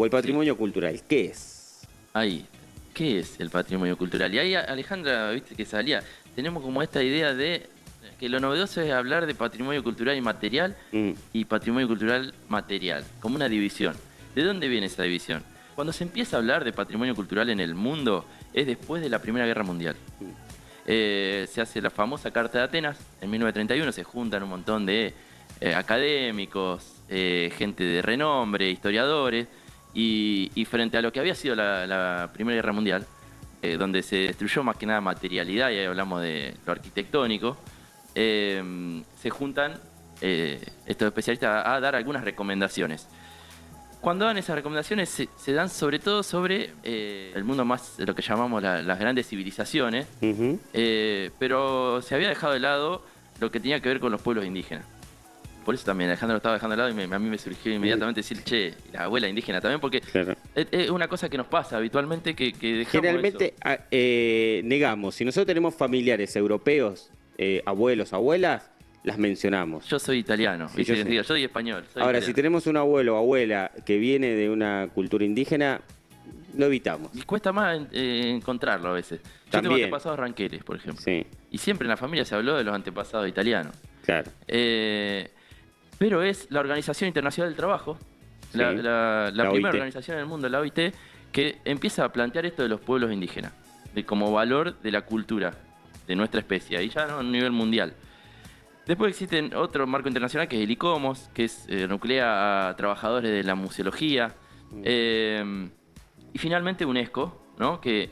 o el patrimonio cultural, ¿qué es? Ahí, ¿qué es el patrimonio cultural? Y ahí, Alejandra, viste que salía, tenemos como esta idea de que lo novedoso es hablar de patrimonio cultural inmaterial y patrimonio cultural material, como una división. ¿De dónde viene esa división? Cuando se empieza a hablar de patrimonio cultural en el mundo, es después de la Primera Guerra Mundial. Se hace la famosa Carta de Atenas, en 1931 se juntan un montón de académicos, gente de renombre, historiadores, y frente a lo que había sido la Primera Guerra Mundial, donde se destruyó más que nada materialidad, y ahí hablamos de lo arquitectónico, se juntan estos especialistas a dar algunas recomendaciones. Cuando dan esas recomendaciones se dan sobre todo sobre el mundo más, lo que llamamos las grandes civilizaciones, pero se había dejado de lado lo que tenía que ver con los pueblos indígenas. Por eso también Alejandro lo estaba dejando de lado y a mí me surgió inmediatamente decir, che, la abuela indígena también, porque Claro. es una cosa que nos pasa habitualmente que dejamos Generalmente negamos, si nosotros tenemos familiares europeos, abuelos, abuelas, las mencionamos. Yo soy italiano, Sí, yo sé. yo soy español. Soy Ahora, italiano. si tenemos un abuelo o abuela que viene de una cultura indígena, lo evitamos. Y cuesta más encontrarlo a veces. Yo tengo También. antepasados ranqueles, por ejemplo. Sí, Y siempre en la familia se habló de los antepasados italianos. claro. Pero es la Organización Internacional del Trabajo, Sí, la la primera OIT. organización en el mundo, la OIT, que empieza a plantear esto de los pueblos indígenas, como valor de la cultura de nuestra especie, y ya no a nivel mundial. Después existe otro marco internacional que es el ICOMOS, que nuclea a trabajadores de la museología. Y finalmente UNESCO, ¿no? Que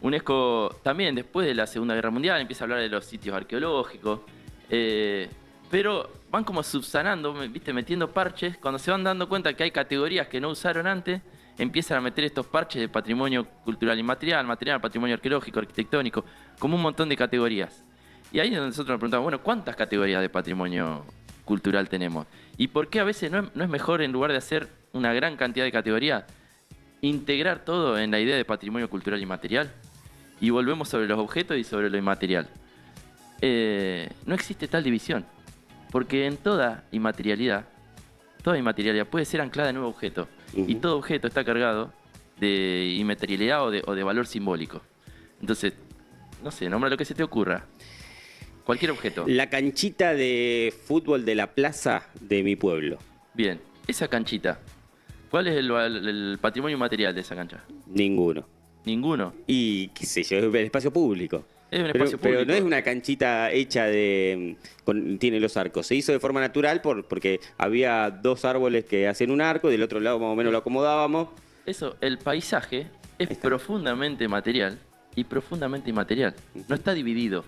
UNESCO también después de la Segunda Guerra Mundial empieza a hablar de los sitios arqueológicos. Pero van como subsanando, ¿viste? Metiendo parches. Cuando se van dando cuenta que hay categorías que no usaron antes, empiezan a meter estos parches de patrimonio cultural inmaterial, material, patrimonio arqueológico, arquitectónico, como un montón de categorías. Y ahí es donde nosotros nos preguntamos, bueno, ¿cuántas categorías de patrimonio cultural tenemos? ¿Y por qué a veces no es mejor, en lugar de hacer una gran cantidad de categorías, integrar todo en la idea de patrimonio cultural inmaterial? Y volvemos sobre los objetos y sobre lo inmaterial. No existe tal división, porque en toda inmaterialidad puede ser anclada en un objeto, y todo objeto está cargado de inmaterialidad o de valor simbólico. Entonces, no sé, nombra lo que se te ocurra. Cualquier objeto. La canchita de fútbol de la plaza de mi pueblo. Bien, esa canchita, ¿cuál es el patrimonio material de esa cancha? Ninguno. Ninguno. Y qué sé yo, es el espacio público. Es un Pero, espacio público. pero no es una canchita hecha de... tiene los arcos. Se hizo de forma natural porque había dos árboles que hacen un arco y del otro lado más o menos lo acomodábamos. Eso, el paisaje es profundamente material y profundamente inmaterial. No está dividido.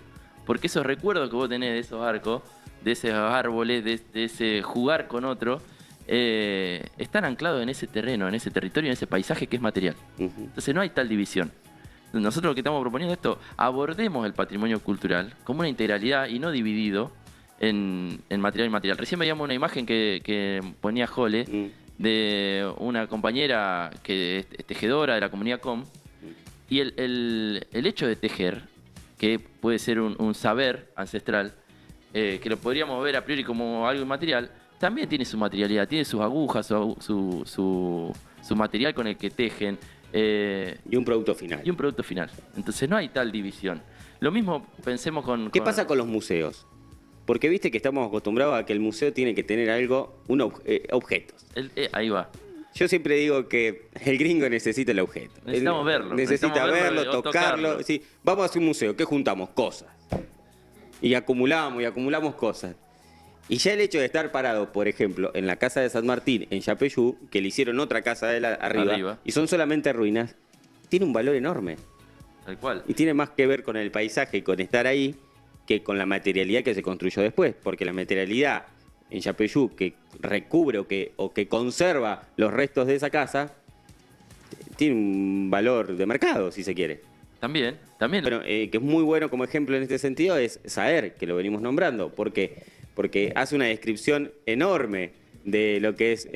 Porque esos recuerdos que vos tenés de esos arcos, de esos árboles, de ese jugar con otro, están anclados en ese terreno, en ese territorio, en ese paisaje que es material. Entonces no hay tal división. Nosotros lo que estamos proponiendo es esto, abordemos el patrimonio cultural como una integralidad y no dividido en material y inmaterial. Recién veíamos una imagen que ponía Jole de una compañera que es tejedora de la comunidad COM, y el hecho de tejer, que puede ser un saber ancestral, que lo podríamos ver a priori como algo inmaterial, también tiene su materialidad, tiene sus agujas, su material con el que tejen. Y un producto final. Y un producto final. Entonces no hay tal división. Lo mismo pensemos con... ¿Qué pasa con los museos? Porque viste que estamos acostumbrados a que el museo tiene que tener algo, objetos. Ahí va. Yo siempre digo que el gringo necesita el objeto. Necesitamos verlo. Necesita Necesitamos verlo verlo, o tocarlo. tocarlo. Sí, vamos a hacer un museo, ¿qué juntamos? Cosas. Y acumulamos cosas. Y ya el hecho de estar parado, por ejemplo, en la casa de San Martín, en Yapeyú, que le hicieron otra casa de arriba, y son solamente ruinas, tiene un valor enorme. Tal cual. Y tiene más que ver con el paisaje y con estar ahí que con la materialidad que se construyó después. Porque la materialidad en Yapeyú que recubre o que conserva los restos de esa casa tiene un valor de mercado, si se quiere. También. Pero que es muy bueno como ejemplo en este sentido es Saer, que lo venimos nombrando. Porque hace una descripción enorme de lo que es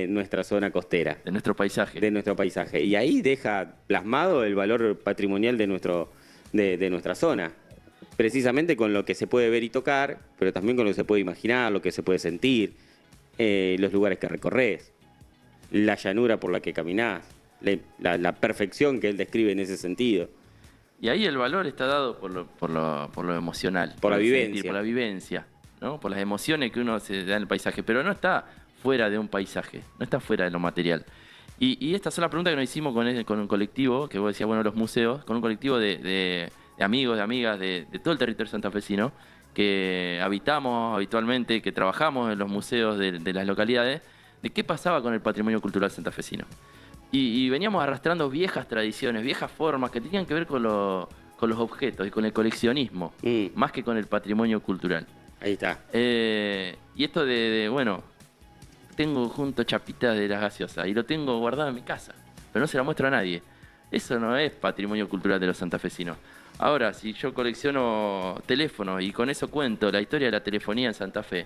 nuestra zona costera. De nuestro paisaje. De nuestro paisaje. Y ahí deja plasmado el valor patrimonial de nuestra zona. Precisamente con lo que se puede ver y tocar, pero también con lo que se puede imaginar, lo que se puede sentir, los lugares que recorres. la llanura por la que caminás, la perfección que él describe en ese sentido. Y ahí el valor está dado por lo emocional. Por la el vivencia. sentir, por la vivencia, ¿no? Por las emociones que uno se da en el paisaje. Pero no está fuera de un paisaje, no está fuera de lo material. Y estas son las preguntas que nos hicimos con un colectivo, que vos decías, bueno, los museos, con un colectivo de amigos, de amigas de todo el territorio santafesino, que habitamos habitualmente, que trabajamos en los museos de las localidades, de qué pasaba con el patrimonio cultural santafesino. Y veníamos arrastrando viejas tradiciones, viejas formas que tenían que ver con los objetos y con el coleccionismo, más que con el patrimonio cultural. Ahí está. Y esto bueno, tengo junto chapitas de las gaseosas y lo tengo guardado en mi casa, pero no se la muestro a nadie. Eso no es patrimonio cultural de los santafesinos. Ahora, si yo colecciono teléfonos y con eso cuento la historia de la telefonía en Santa Fe,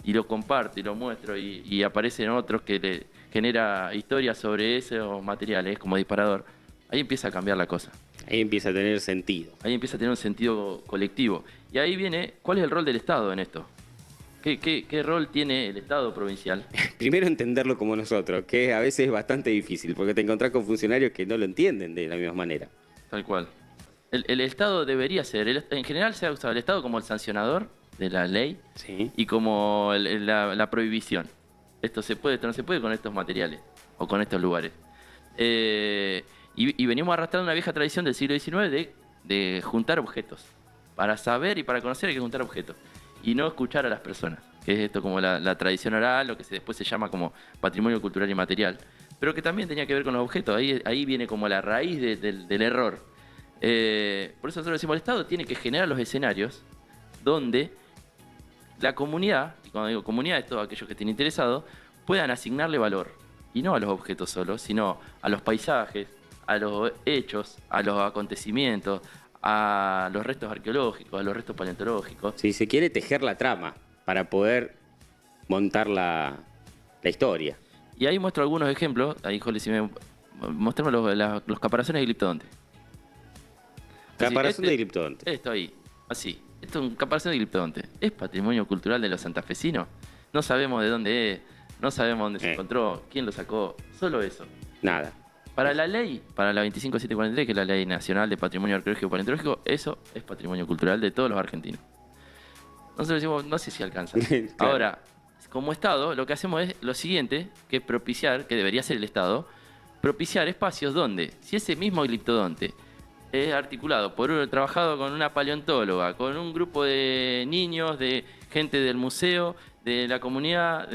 y lo comparto y lo muestro y aparecen otros que le genera historias sobre esos materiales como disparador, ahí empieza a cambiar la cosa. Ahí empieza a tener sentido. Ahí empieza a tener un sentido colectivo. Y ahí viene, ¿cuál es el rol del Estado en esto? ¿Qué rol tiene el Estado provincial? Primero entenderlo como nosotros, que a veces es bastante difícil, porque te encontrás con funcionarios que no lo entienden de la misma manera. Tal cual. El Estado debería ser, en general se ha usado el Estado como el sancionador de la ley, Sí. y como la prohibición. Esto se puede, esto no se puede con estos materiales o con estos lugares. Y venimos arrastrando una vieja tradición del siglo XIX de juntar objetos. Para saber y para conocer hay que juntar objetos. Y no escuchar a las personas, que es esto como la tradición oral, lo que después se llama como patrimonio cultural y material, pero que también tenía que ver con los objetos. Ahí viene como la raíz del error. Por eso nosotros decimos, el Estado tiene que generar los escenarios donde la comunidad, y cuando digo comunidad es todos aquellos que estén interesados, puedan asignarle valor. Y no a los objetos solos, sino a los paisajes, a los hechos, a los acontecimientos, a los restos arqueológicos, a los restos paleontológicos. Si se quiere tejer la trama para poder montar la historia. Y ahí muestro algunos ejemplos. Ahí, Jole, si me... Mostrame los caparazones de gliptodonte. Caparazón de gliptodonte. Esto ahí, así. Esto es un caparazón de gliptodonte. ¿Es patrimonio cultural de los santafesinos? No sabemos de dónde es, no sabemos dónde se encontró, quién lo sacó, solo eso. Nada. Para la ley, para la 25743, que es la Ley Nacional de Patrimonio Arqueológico y Paleontológico, eso es patrimonio cultural de todos los argentinos. Nosotros decimos, no sé si alcanza. Claro. Ahora, como Estado, lo que hacemos es lo siguiente, que es propiciar, que debería ser el Estado, propiciar espacios donde, si ese mismo gliptodonte es articulado trabajado con una paleontóloga, con un grupo de niños, de gente del museo, de la comunidad,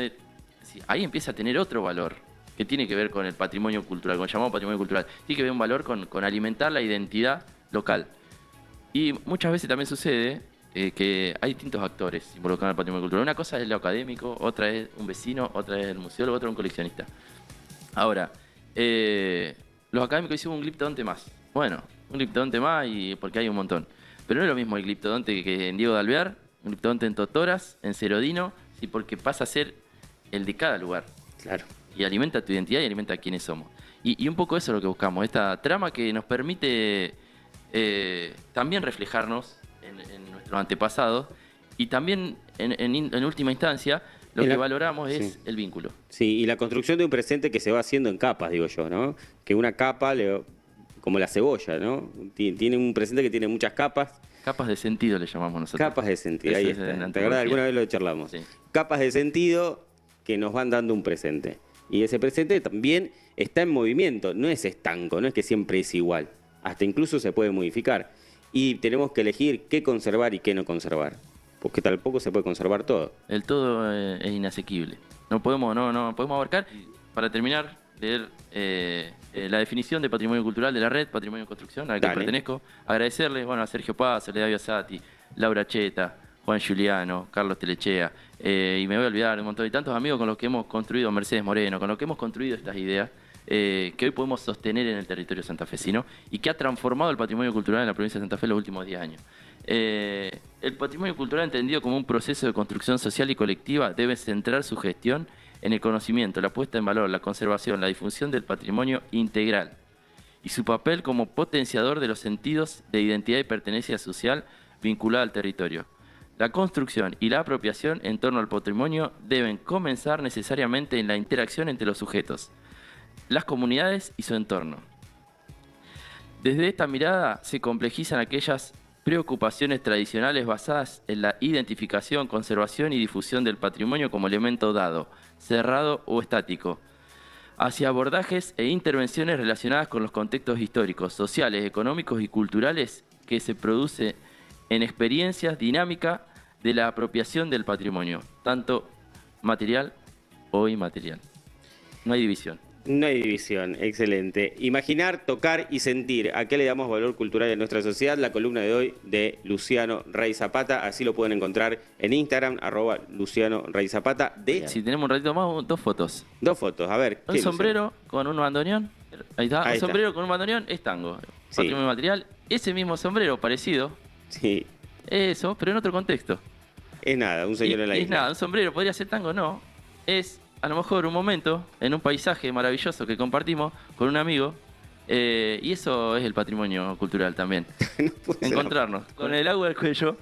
ahí empieza a tener otro valor que tiene que ver con el patrimonio cultural, con el llamado patrimonio cultural. Tiene que ver un valor con alimentar la identidad local. Y muchas veces también sucede que hay distintos actores involucrados en el patrimonio cultural. Una cosa es lo académico, otra es un vecino, otra es el museólogo, otra es un coleccionista. Ahora, los académicos hicimos un gliptodonte más. Bueno, un gliptodonte más y porque hay un montón. Pero no es lo mismo el gliptodonte que en Diego de Alvear, un gliptodonte en Totoras, en Cerodino, sí, porque pasa a ser el de cada lugar. Claro. Y alimenta tu identidad y alimenta a quienes somos. Y un poco eso es lo que buscamos, esta trama que nos permite también reflejarnos en nuestros antepasados y también, en última instancia, lo que valoramos es el vínculo. Sí, y la construcción de un presente que se va haciendo en capas, digo yo, ¿no? Que una capa, como la cebolla, ¿no? Tiene un presente que tiene muchas capas. Capas de sentido le llamamos nosotros. Capas de sentido, ahí está. ¿Te acuerdas? Alguna vez lo charlamos. Sí. Capas de sentido que nos van dando un presente. Y ese presente también está en movimiento, no es estanco, no es que siempre es igual. Hasta incluso se puede modificar. Y tenemos que elegir qué conservar y qué no conservar. Porque tampoco se puede conservar todo. El todo es inasequible. No podemos abarcar. Para terminar, leer la definición de patrimonio cultural de la red, Patrimonio en Construcción, a la que pertenezco. Agradecerles a Sergio Paz, a David Sati, Laura Cheta, Juan Giuliano, Carlos Telechea, y me voy a olvidar de un montón de tantos amigos con los que hemos construido, Mercedes Moreno, con los que hemos construido estas ideas que hoy podemos sostener en el territorio santafesino y que ha transformado el patrimonio cultural en la provincia de Santa Fe en los últimos 10 años. El patrimonio cultural, entendido como un proceso de construcción social y colectiva, debe centrar su gestión en el conocimiento, la puesta en valor, la conservación, la difusión del patrimonio integral y su papel como potenciador de los sentidos de identidad y pertenencia social vinculada al territorio. La construcción y la apropiación en torno al patrimonio deben comenzar necesariamente en la interacción entre los sujetos, las comunidades y su entorno. Desde esta mirada se complejizan aquellas preocupaciones tradicionales basadas en la identificación, conservación y difusión del patrimonio como elemento dado, cerrado o estático, hacia abordajes e intervenciones relacionadas con los contextos históricos, sociales, económicos y culturales que se produce en experiencias dinámicas de la apropiación del patrimonio, tanto material o inmaterial. No hay división. No hay división, excelente. Imaginar, tocar y sentir. ¿A qué le damos valor cultural en nuestra sociedad? La columna de hoy de Luciano Rey Zapata. Así lo pueden encontrar en Instagram, @Luciano Rey Zapata. Si tenemos un ratito más, 2 fotos. 2 fotos, a ver. Un sombrero con un bandoneón. Ahí está. Ahí un está. sombrero con un bandoneón es tango. Sí. Patrimonio material. Ese mismo sombrero, parecido. Sí. Eso, pero en otro contexto. Es nada, un señor en la Es isla. nada, un sombrero podría ser tango, no. Es a lo mejor un momento en un paisaje maravilloso que compartimos con un amigo. Y eso es el patrimonio cultural también. No puede ser. Encontrarnos con el agua al cuello,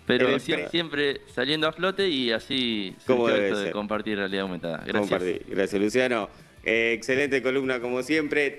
pero El siempre saliendo a flote y así Como surgió debe esto de ser. compartir realidad aumentada. Gracias. Compartir. Gracias, Luciano. Excelente columna como siempre.